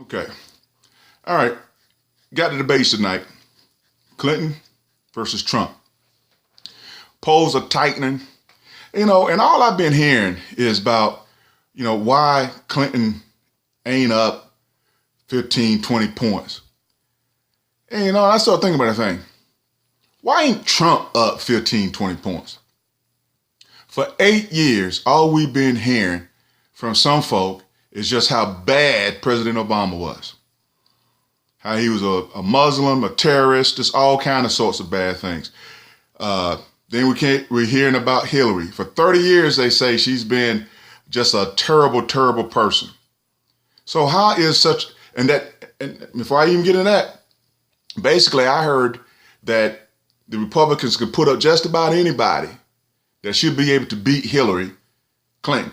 Okay. All right. Got the debates tonight. Clinton versus Trump. Polls are tightening. And all I've been hearing is about, why Clinton ain't up 15, 20 points. And, I started thinking about that thing. Why ain't Trump up 15, 20 points? For 8 years, all we've been hearing from some folk is just how bad President Obama was. How he was a Muslim, a terrorist, just all kind of sorts of bad things. Then we're hearing about Hillary. For 30 years, they say she's been just a terrible, terrible person. So how is and before I even get into that, basically I heard that the Republicans could put up just about anybody that should be able to beat Hillary Clinton,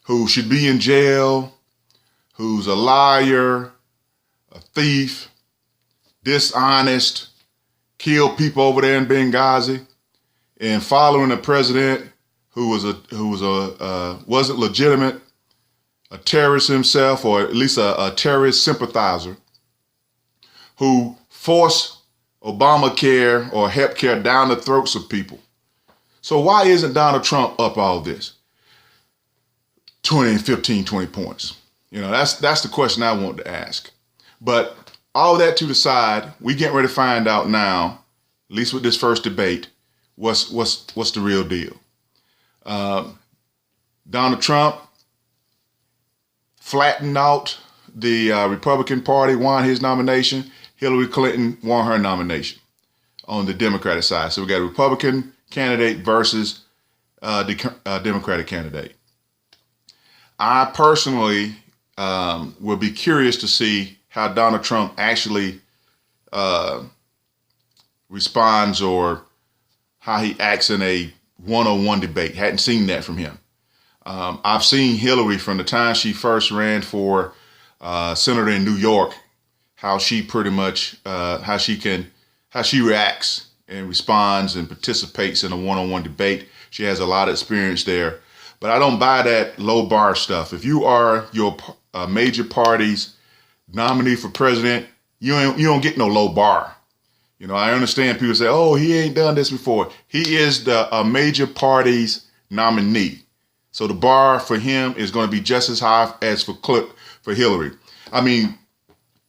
who should be in jail, who's a liar, a thief, dishonest, killed people over there in Benghazi, and following a president who wasn't legitimate, a terrorist himself, or at least a terrorist sympathizer, who forced Obamacare or healthcare down the throats of people. So why isn't Donald Trump up all this? 20, 15, 20 points. That's the question I want to ask. But all that to the side, we getting ready to find out now, at least with this first debate, what's the real deal. Donald Trump flattened out the Republican Party, won his nomination. Hillary Clinton won her nomination on the Democratic side. So we got a Republican candidate versus the Democratic candidate. I personally will be curious to see how Donald Trump actually responds or how he acts in a one-on-one debate. Hadn't seen that from him. I've seen Hillary from the time she first ran for senator in New York, how she pretty much, how she reacts and responds and participates in a one-on-one debate. She has a lot of experience there. But I don't buy that low bar stuff. If you are your major party's nominee for president, you don't get no low bar. I understand people say, oh, he ain't done this before. He is the major party's nominee. So the bar for him is going to be just as high as for Hillary. I mean,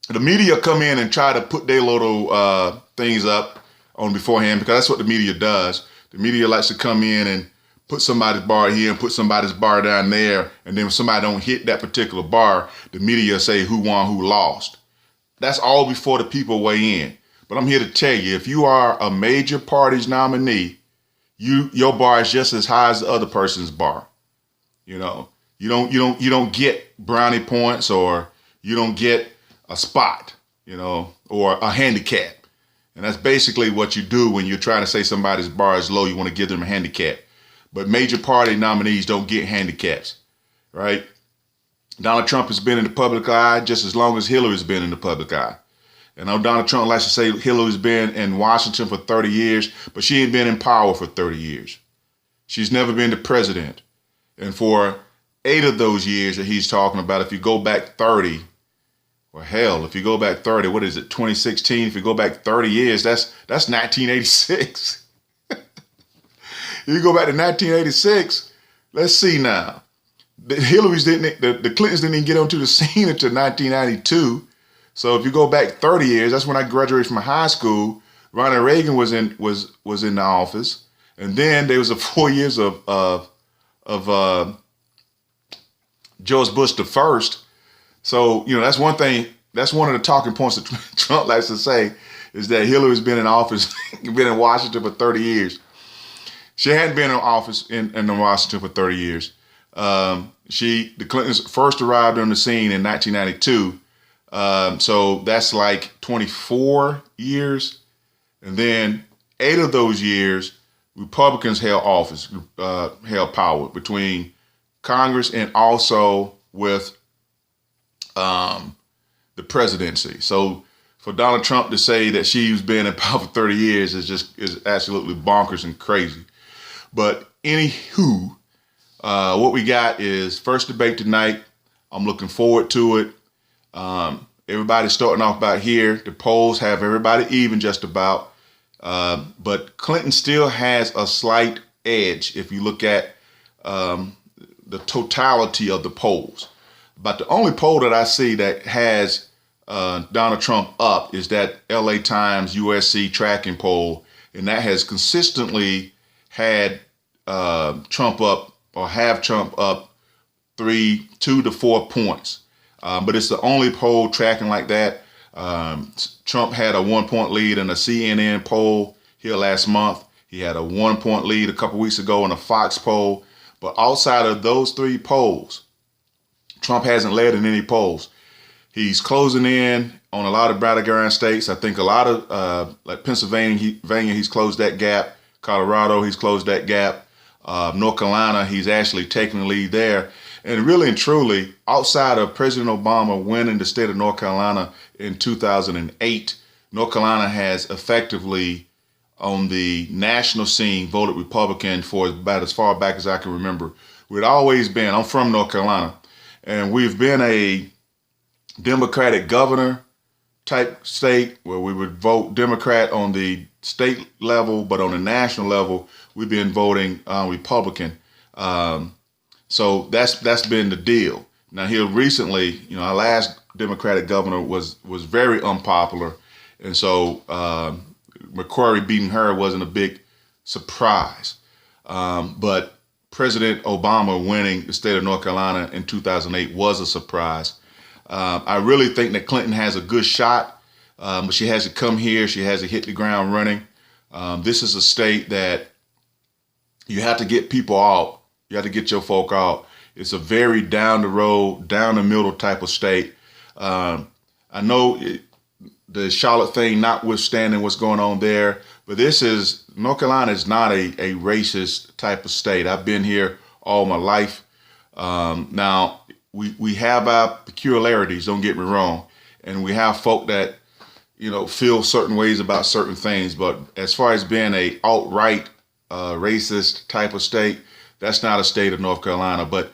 the media come in and try to put their little things up on beforehand, because that's what the media does. The media likes to come in and put somebody's bar here and put somebody's bar down there. And then when somebody don't hit that particular bar, the media say who won, who lost. That's all before the people weigh in. But I'm here to tell you, if you are a major party's nominee, your bar is just as high as the other person's bar. You don't get brownie points, or you don't get a spot, or a handicap. And that's basically what you do when you're trying to say somebody's bar is low. You want to give them a handicap. But major party nominees don't get handicaps, right? Donald Trump has been in the public eye just as long as Hillary's been in the public eye. And I know Donald Trump likes to say Hillary's been in Washington for 30 years, but she ain't been in power for 30 years. She's never been the president. And for 8 of those years that he's talking about, if you go back 30, or hell, if you go back 30, what is it, 2016? If you go back 30 years, that's 1986. You go back to 1986, let's see now. The Clintons didn't even get onto the scene until 1992. So if you go back 30 years, that's when I graduated from high school. Ronald Reagan was in the office, and then there was 4 years of George Bush the first. So that's one thing. That's one of the talking points that Trump likes to say, is that Hillary's been in office, been in Washington for 30 years. She hadn't been in office in Washington for 30 years. The Clintons first arrived on the scene in 1992. So that's like 24 years. And then 8 of those years, Republicans held power between Congress and also with the presidency. So for Donald Trump to say that she's been in power for 30 years is absolutely bonkers and crazy. But anywho, what we got is first debate tonight. I'm looking forward to it. Everybody's starting off about here. The polls have everybody even just about. But Clinton still has a slight edge if you look at the totality of the polls. But the only poll that I see that has Donald Trump up is that LA Times USC tracking poll, and that has consistently had Trump up or have Trump up 2 to 4 points. But it's the only poll tracking like that. Trump had a 1-point lead in a CNN poll here last month. He had a 1-point lead a couple weeks ago in a Fox poll. But outside of those 3 polls, Trump hasn't led in any polls. He's closing in on a lot of battleground states. I think a lot of, like Pennsylvania, he's closed that gap. Colorado, he's closed that gap. North Carolina, he's actually taking the lead there. And really and truly, outside of President Obama winning the state of North Carolina in 2008, North Carolina has effectively, on the national scene, voted Republican for about as far back as I can remember. We'd always been, I'm from North Carolina, and we've been a Democratic governor type state where we would vote Democrat on the state level, but on the national level, we've been voting Republican. So that's been the deal. Now here recently, our last Democratic governor was very unpopular, and so McCrory beating her wasn't a big surprise. But President Obama winning the state of North Carolina in 2008 was a surprise. I really think that Clinton has a good shot, but she has to come here. She has to hit the ground running. This is a state that you have to get people out. You have to get your folk out. It's a very down the road, down the middle type of state. I know the Charlotte thing notwithstanding what's going on there, but North Carolina is not a racist type of state. I've been here all my life. Now, we have our peculiarities, don't get me wrong, and we have folk that, feel certain ways about certain things, but as far as being a outright racist type of state, that's not a state of North Carolina. But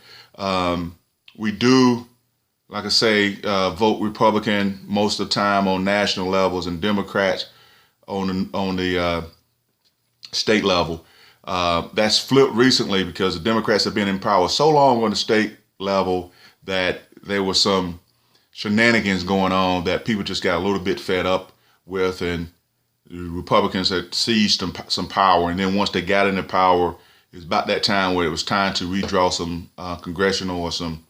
we do, like I say, vote Republican most of the time on national levels, and Democrats on the state level. That's flipped recently because the Democrats have been in power so long on the state level that there was some shenanigans going on that people just got a little bit fed up with, and the Republicans had seized some power. And then once they got into power, it was about that time where it was time to redraw some congressional or some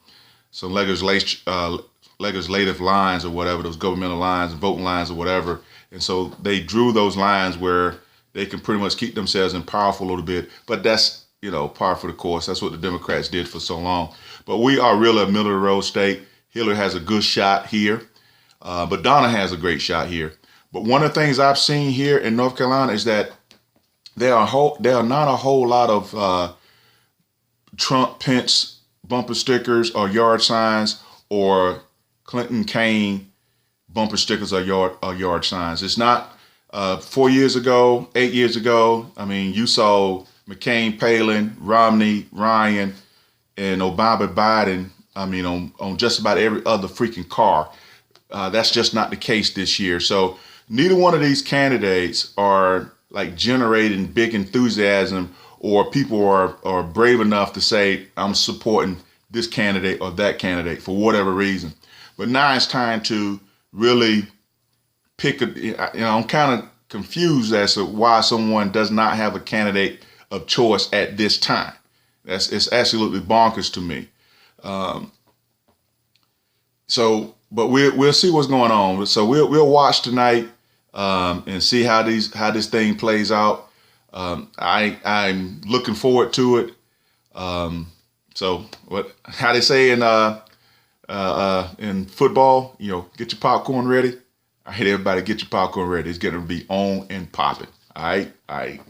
legislative lines or whatever, those governmental lines, voting lines or whatever. And so they drew those lines where they can pretty much keep themselves in power for a little bit. But that's, par for the course. That's what the Democrats did for so long. But we are really a middle of the road state. Hillary has a good shot here, but Donna has a great shot here. But one of the things I've seen here in North Carolina is that there are not a whole lot of Trump Pence bumper stickers or yard signs, or Clinton Kane bumper stickers or yard signs. It's not 4 years ago, 8 years ago. I mean, you saw McCain, Palin, Romney, Ryan, and Obama, Biden. I mean, on just about every other freaking car. That's just not the case this year. So neither one of these candidates are like generating big enthusiasm, or people are brave enough to say, I'm supporting this candidate or that candidate for whatever reason. But now it's time to really pick I'm kind of confused as to why someone does not have a candidate of choice at this time. It's absolutely bonkers to me. But we'll see what's going on. So we'll watch tonight and see how this thing plays out. I'm looking forward to it. So how they say in football, get your popcorn ready. I hate everybody get your popcorn ready. It's going to be on and popping. All right.